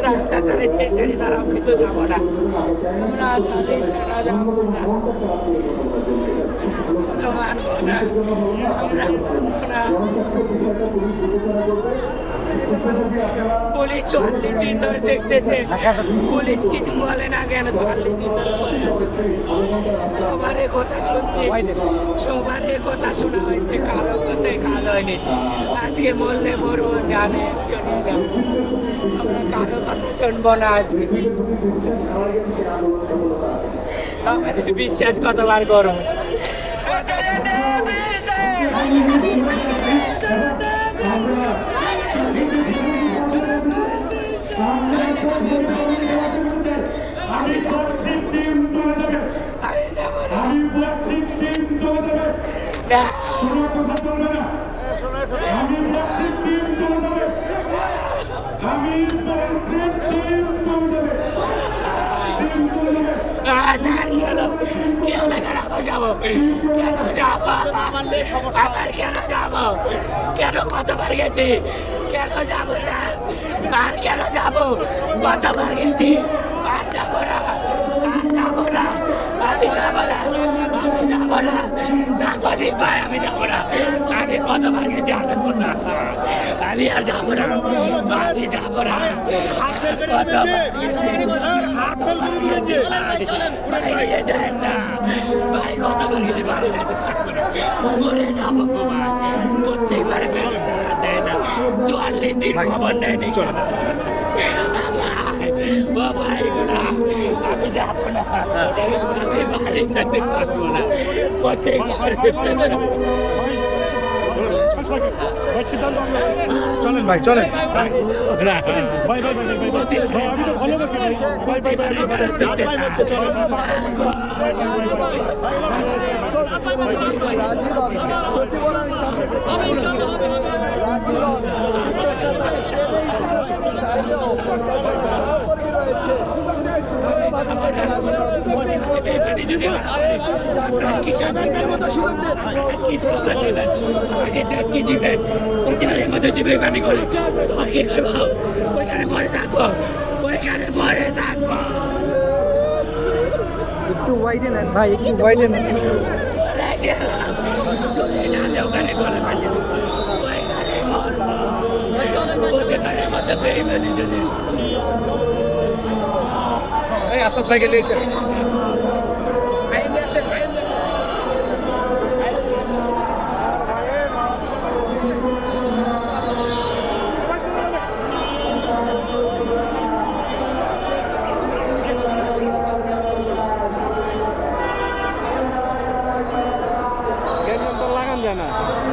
রাস্তা ছেড়ে দিয়ে ছেড়ে তারা কিন্তু যাবো না, আমরা যাবো না, পুলিশ ৪০ দিন ধরে দেখতেছে, পুলিশ কিছু বলে না কেন? ৪০ দিন ধরে পরে আছে, সবার কথা শুনছি, সবার কথা শোনা হয়েছে, কারো কথাই কাজ হয়নি। আজকে মরলে মরবো, জানে আমরা কারো কথা শুনবো না। আজকে আমাদের বিশ্বাস কতবার করো, কেন কতবার গেছি, কেন যাবো আর কেন যাবো, কতবার গেছি, আর যাবো না, আর যাবো না, আমি যাবো না, আমি যাবো না, সাংবাদিক ভাই আমি যাবো না, আমি কতবার গেছি আর যাবো না, আমি আর যাবো না, আমি যাবো না, ভাই কতবার গেছি বাড়ি যেতে পারবো না, মরে যাবো ভাই, প্রত্যেকবারে বেতন তারা দেয় না, ৪০ দিন খবর নেয়নি, ভাইগুলা আমি যাবো না, আমি বাড়ি যেতে পারবো না, প্রত্যেকবারে চলেন ভাই, চলেন আমি তো ভালোবাসি কি দিবেন ওইখানের মধ্যে দিবে গাড়ি করে, তোমার কি করবো? ওইখানে পরে থাকবো, ওইখানে পরে থাকবো। একটু ওয়াইডে নেন ভাই, একটু ওয়াইডে নেন। ওখানে গলে বাঁচিয়ে দেবো, ওইখানে মরবো, ওইখানের মধ্যে বেরিয়ে যদি এই আসাদ ভাই গেলে এসে না